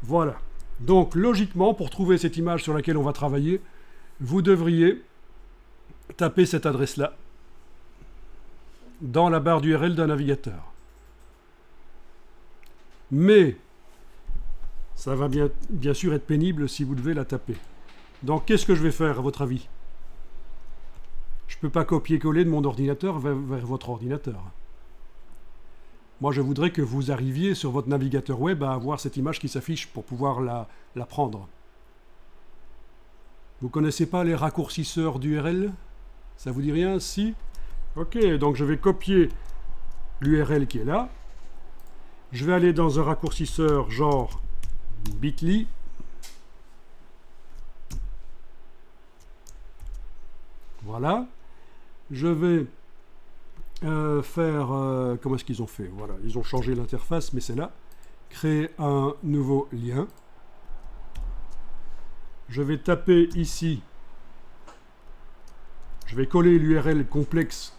Voilà. Donc, logiquement, pour trouver cette image sur laquelle on va travailler, vous devriez taper cette adresse-là dans la barre d'URL d'un navigateur. Mais ça va bien sûr être pénible si vous devez la taper. Donc, qu'est-ce que je vais faire, à votre avis? Je ne peux pas copier-coller de mon ordinateur vers votre ordinateur. Moi, je voudrais que vous arriviez sur votre navigateur web à avoir cette image qui s'affiche pour pouvoir la prendre. Vous ne connaissez pas les raccourcisseurs d'URL? Ça vous dit rien? Si? Ok, donc je vais copier l'URL qui est là. Je vais aller dans un raccourcisseur genre bit.ly. Voilà. Je vais faire... comment est-ce qu'ils ont fait? Voilà, ils ont changé l'interface, mais c'est là. Créer un nouveau lien. Je vais taper ici. Je vais coller l'URL complexe.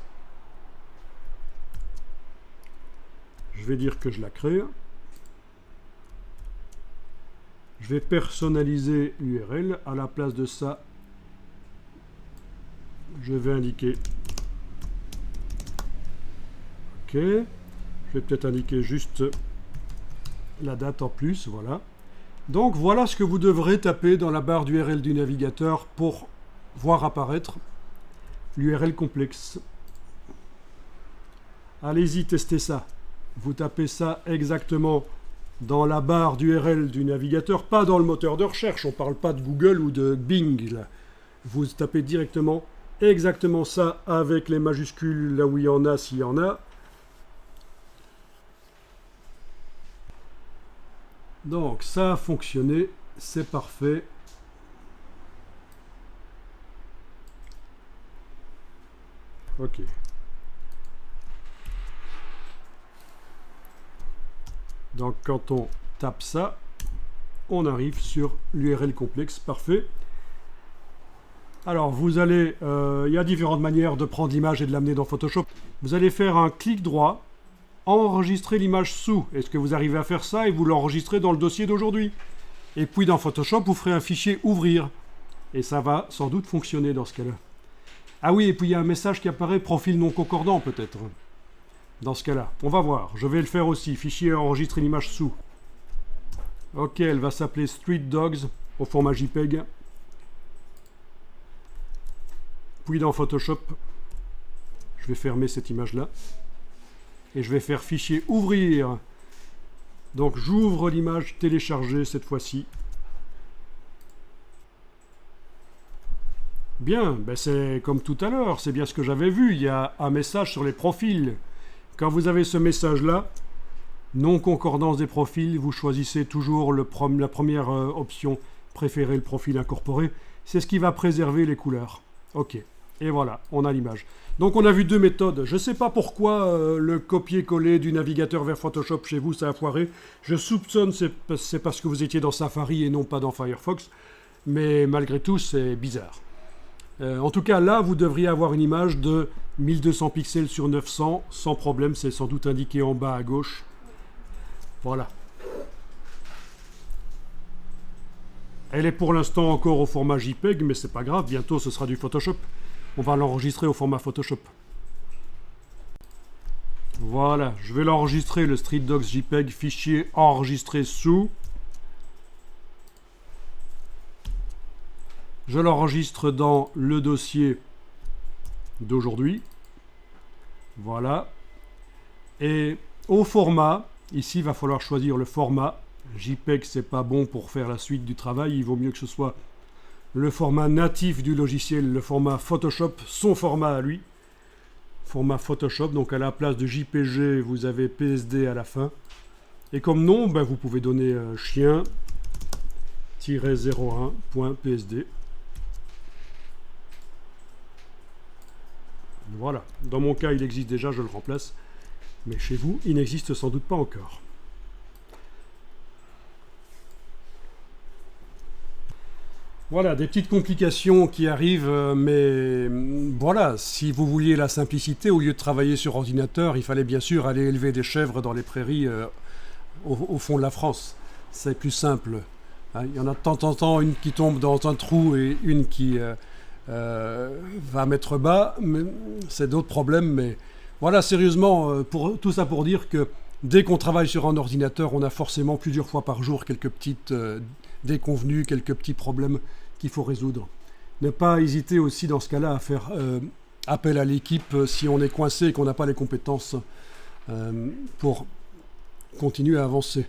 Je vais dire que je la crée. Je vais personnaliser l'URL. À la place de ça, je vais indiquer. Ok. Je vais peut-être indiquer juste la date en plus. Voilà. Donc voilà ce que vous devrez taper dans la barre d'URL du navigateur pour voir apparaître l'URL complexe. Allez-y, testez ça. Vous tapez ça exactement dans la barre d'URL du navigateur, pas dans le moteur de recherche. On ne parle pas de Google ou de Bing. Là. Vous tapez directement exactement ça avec les majuscules là où il y en a, s'il y en a. Donc ça a fonctionné, c'est parfait. Ok. Donc quand on tape ça, on arrive sur l'URL complexe, parfait. Alors vous allez, il y a différentes manières de prendre l'image et de l'amener dans Photoshop. Vous allez faire un clic droit, enregistrer l'image sous. Est-ce que vous arrivez à faire ça et vous l'enregistrez dans le dossier d'aujourd'hui? Et puis dans Photoshop, vous ferez un fichier ouvrir. Et ça va sans doute fonctionner dans ce cas-là. Ah oui, et puis il y a un message qui apparaît, profil non concordant peut-être. Dans ce cas-là, on va voir. Je vais le faire aussi, fichier enregistrer l'image sous. Ok, elle va s'appeler Street Dogs au format JPEG. Puis dans Photoshop, je vais fermer cette image-là. Et je vais faire fichier ouvrir. Donc j'ouvre l'image téléchargée cette fois-ci. Bien, ben c'est comme tout à l'heure, c'est bien ce que j'avais vu. Il y a un message sur les profils. Quand vous avez ce message-là, non-concordance des profils, vous choisissez toujours la première option, préférer le profil incorporé. C'est ce qui va préserver les couleurs. Ok, et voilà, on a l'image. Donc on a vu deux méthodes. Je ne sais pas pourquoi le copier-coller du navigateur vers Photoshop chez vous, ça a foiré. Je soupçonne c'est parce que vous étiez dans Safari et non pas dans Firefox. Mais malgré tout, c'est bizarre. En tout cas, là, vous devriez avoir une image de 1200 pixels sur 900, sans problème, c'est sans doute indiqué en bas à gauche. Voilà. Elle est pour l'instant encore au format JPEG, mais c'est pas grave, bientôt ce sera du Photoshop. On va l'enregistrer au format Photoshop. Voilà, je vais l'enregistrer, le Street Dogs JPEG, fichier enregistré sous. Je l'enregistre dans le dossier d'aujourd'hui. Voilà. Et au format, ici, il va falloir choisir le format. JPEG, c'est pas bon pour faire la suite du travail. Il vaut mieux que ce soit le format natif du logiciel, le format Photoshop, son format à lui. Format Photoshop, donc à la place de JPG, vous avez PSD à la fin. Et comme nom, ben, vous pouvez donner chien-01.psd. Voilà. Dans mon cas, il existe déjà, je le remplace. Mais chez vous, il n'existe sans doute pas encore. Voilà, des petites complications qui arrivent, mais voilà, si vous vouliez la simplicité, au lieu de travailler sur ordinateur, il fallait bien sûr aller élever des chèvres dans les prairies au fond de la France. c'est plus simple. Hein, il y en a de temps en temps une qui tombe dans un trou et une qui va mettre bas. C'est d'autres problèmes, mais voilà, sérieusement, tout ça pour dire que dès qu'on travaille sur un ordinateur, on a forcément plusieurs fois par jour quelques petites déconvenues, quelques petits problèmes qu'il faut résoudre. Ne pas hésiter aussi dans ce cas-là à faire appel à l'équipe si on est coincé et qu'on n'a pas les compétences pour continuer à avancer.